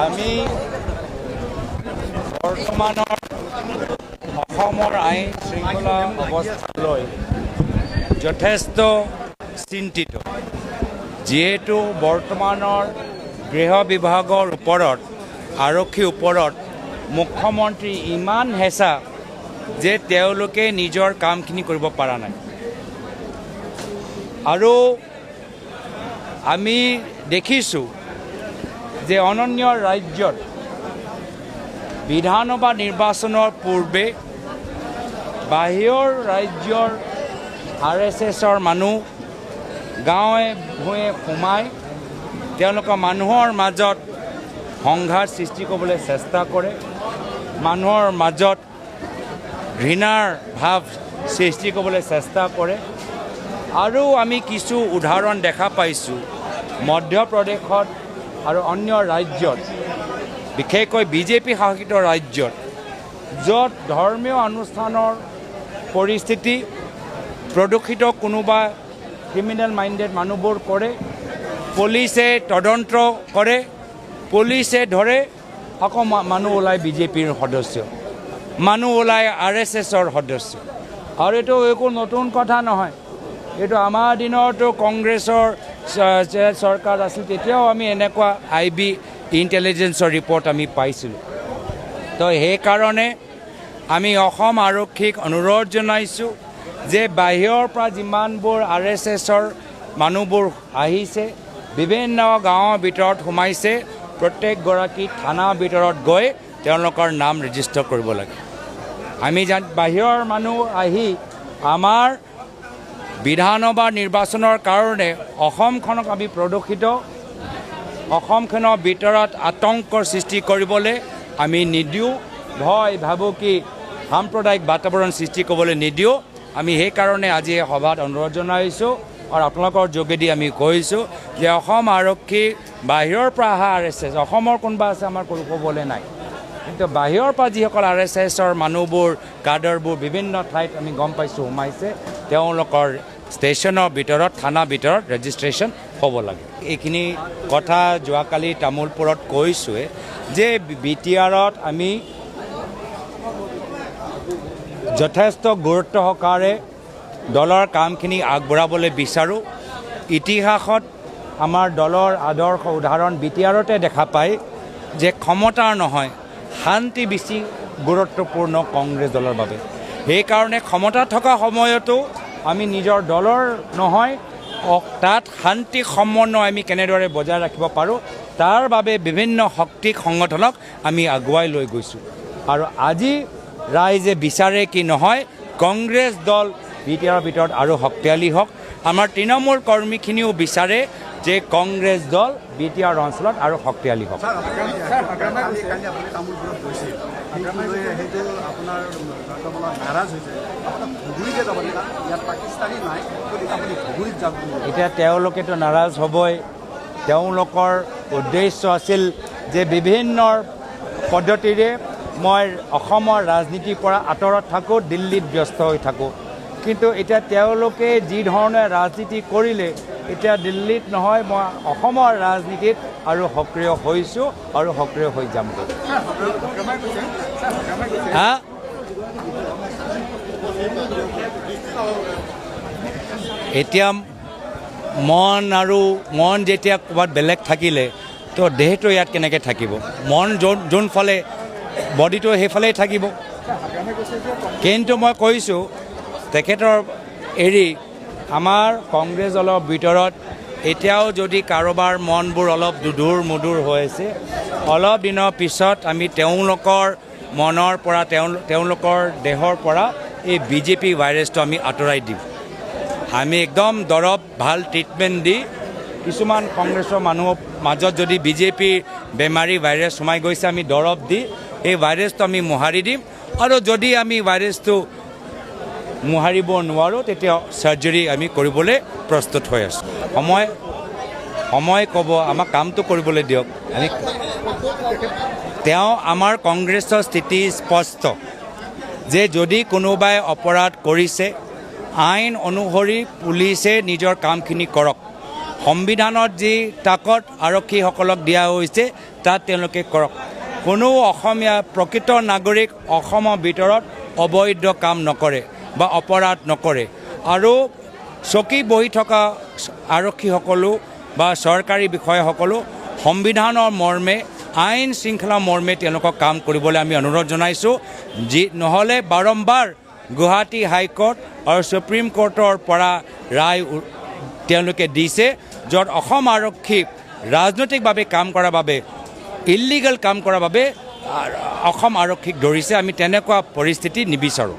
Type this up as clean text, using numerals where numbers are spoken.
আমি বৰ্তমানৰ অসমৰ আইন শৃংখলা অৱস্থালৈ যথেষ্ট চিন্তিত যিহেতু বৰ্তমানৰ গৃহ বিভাগৰ ওপৰত আৰক্ষীৰ ওপৰত মুখ্যমন্ত্ৰী ইমান হেঁচা যে তেওঁলোকে নিজৰ কামখিনি কৰিব পৰা নাই আৰু আমি দেখিছোঁ যে অনন্য ৰাজ্যত বিধানসভা নিৰ্বাচনৰ পূৰ্বে বাহিৰৰ ৰাজ্যৰ RSSৰ মানুহ গাঁৱে ভূঞে সোমাই তেওঁলোকৰ মানুহৰ মাজত সংঘাত সৃষ্টি কৰিবলৈ চেষ্টা কৰে মানুহৰ মাজত ঘৃণাৰ ভাৱ সৃষ্টি কৰিবলৈ চেষ্টা কৰে আৰু আমি কিছু উদাহৰণ দেখা পাইছোঁ মধ্যপ্ৰদেশত আৰু অন্য ৰাজ্যত বিশেষকৈ বিজেপি শাসিত ৰাজ্যত য'ত ধৰ্মীয় অনুষ্ঠানৰ পৰিস্থিতি প্ৰদূষিত কোনোবা ক্ৰিমিনেল মাইণ্ডেড মানুহবোৰ কৰে পুলিচে তদন্ত কৰে পুলিচে ধৰে আকৌ মানুহ ওলাই বিজেপিৰ সদস্য মানুহ ওলাই RSSৰ সদস্য আৰু এইটো একো নতুন কথা নহয় এইটো আমাৰ দিনতো কংগ্ৰেছৰ চৰকাৰ আছিল তেতিয়াও আমি এনেকুৱা IB ইণ্টেলিজেন্সৰ ৰিপৰ্ট আমি পাইছিলোঁ তো সেইকাৰণে আমি অসম আৰক্ষীক অনুৰোধ জনাইছোঁ যে বাহিৰৰ পৰা যিমানবোৰ RSSৰ মানুহবোৰ আহিছে বিভিন্ন গাঁৱৰ ভিতৰত সোমাইছে প্ৰত্যেকগৰাকী থানাৰ ভিতৰত গৈ তেওঁলোকৰ নাম ৰেজিষ্টাৰ কৰিব লাগে আমি বাহিৰৰ মানুহ আহি আমাৰ বিধানসভা নিৰ্বাচনৰ কাৰণে অসমখনক আমি প্ৰদূষিত অসমখনৰ ভিতৰত আতংকৰ সৃষ্টি কৰিবলৈ আমি নিদিওঁ ভয় ভাবুকি সাম্প্ৰদায়িক বাতাবৰণ সৃষ্টি কৰিবলৈ নিদিওঁ আমি সেইকাৰণে আজি এই সভাত অনুৰোধ জনাইছোঁ আৰু আপোনালোকৰ যোগেদি আমি কৈছোঁ যে অসম আৰক্ষী বাহিৰৰ পৰা অহা RSS অসমৰ কোনোবা আছে আমাৰ কোনো ক'বলৈ নাই কিন্তু বাহিৰৰ পৰা যিসকল RSSৰ মানুহবোৰ কাডাৰবোৰ বিভিন্ন ঠাইত আমি গম পাইছোঁ সোমাইছে তেওঁলোকৰ ষ্টেচনৰ ভিতৰত থানাৰ ভিতৰত ৰেজিষ্ট্ৰেশ্যন হ'ব লাগে এইখিনি কথা যোৱাকালি তামোলপুৰত কৈছোঁৱে যে BTRত আমি যথেষ্ট গুৰুত্ব সহকাৰে দলৰ কামখিনি আগবঢ়াবলৈ বিচাৰোঁ ইতিহাসত আমাৰ দলৰ আদৰ্শ উদাহৰণ BTRতে দেখা পায় যে ক্ষমতাৰ নহয় শান্তি বেছি গুৰুত্বপূৰ্ণ কংগ্ৰেছ দলৰ বাবে সেইকাৰণে ক্ষমতা থকা সময়তো আমি নিজৰ দলৰ নহয় তাত শান্তি সমন্বয় আমি কেনেদৰে বজাই ৰাখিব পাৰোঁ তাৰ বাবে বিভিন্ন শক্তিক সংগঠনক আমি আগুৱাই লৈ গৈছোঁ আৰু আজি ৰাইজে বিচাৰে কি নহয় কংগ্ৰেছ দল BTRৰ ভিতৰত আৰু শক্তিশালী হওক আমাৰ তৃণমূল কৰ্মীখিনিও বিচাৰে যে কংগ্ৰেছ দল BTR অঞ্চলত আৰু শক্তিশালী হওক এতিয়া তেওঁলোকেতো নাৰাজ হ'বই তেওঁলোকৰ উদ্দেশ্য আছিল যে বিভিন্ন পদ্ধতিৰে মই অসমৰ ৰাজনীতিৰ পৰা আঁতৰত থাকোঁ দিল্লীত ব্যস্ত হৈ থাকোঁ কিন্তু এতিয়া তেওঁলোকে যি ধৰণে ৰাজনীতি কৰিলে এতিয়া দিল্লীত নহয় মই অসমৰ ৰাজনীতিত আৰু সক্ৰিয় হৈছোঁ আৰু সক্ৰিয় হৈ যাম এতিয়া মন যেতিয়া ক'ৰবাত বেলেগ থাকিলে তো দেহটো ইয়াত কেনেকৈ থাকিব মন যোনফালে বডিটো সেইফালেই থাকিব কিন্তু মই কৈছোঁ তেখেতৰ এৰি আমাৰ কংগ্ৰেছ দলৰ ভিতৰত এতিয়াও যদি কাৰোবাৰ মনবোৰ অলপ দুধুৰ মুধুৰ হৈ আছে অলপ দিনৰ পিছত আমি তেওঁলোকৰ মনৰ পৰা তেওঁলোকৰ দেহৰ পৰা এই BJP ভাইৰাছটো আমি আঁতৰাই দিম আমি একদম দৰৱ ভাল ট্ৰিটমেণ্ট দি কিছুমান কংগ্ৰেছৰ মানুহৰ মাজত যদি BJPৰ বেমাৰী ভাইৰাছ সোমাই গৈছে আমি দৰৱ দি এই ভাইৰাছটো আমি মোহাৰি দিম আৰু যদি আমি ভাইৰাছটো মোহাৰিব নোৱাৰোঁ তেতিয়া চাৰ্জাৰী আমি কৰিবলৈ প্ৰস্তুত হৈ আছোঁ সময় ক'ব আমাক কামটো কৰিবলৈ দিয়ক তেওঁ আমাৰ কংগ্ৰেছৰ স্থিতি স্পষ্ট যে যদি কোনোবাই অপৰাধ কৰিছে আইন অনুসৰি পুলিচে নিজৰ কামখিনি কৰক সংবিধানত যি তাকত আৰক্ষীসকলক দিয়া হৈছে তাত তেওঁলোকে কৰক। কোনো অসমীয়া প্ৰকৃত নাগৰিক অসমৰ ভিতৰত অবৈধ কাম নকৰে বা অপৰাধ নকৰে। আৰু চকী বহি থকা আৰক্ষীসকলো বা চৰকাৰী বিষয়াসকলো সংবিধানৰ মৰ্মে আইন শৃংখলা মৰ্মে তেওঁলোকক কাম কৰিবলৈ আমি অনুৰোধ জনাইছোঁ। যি নহ'লে বাৰম্বাৰ গুৱাহাটী হাইকোৰ্ট আৰু সুপ্ৰিম কোৰ্টৰ পৰা ৰায় তেওঁলোকে দিছে, য'ত অসম আৰক্ষী ৰাজনৈতিকভাৱে কাম কৰাৰ বাবে ইলিগেল কাম কৰাৰ বাবে অসম আৰক্ষীক ধৰিছে। আমি তেনেকুৱা পৰিস্থিতি নিবিচাৰোঁ।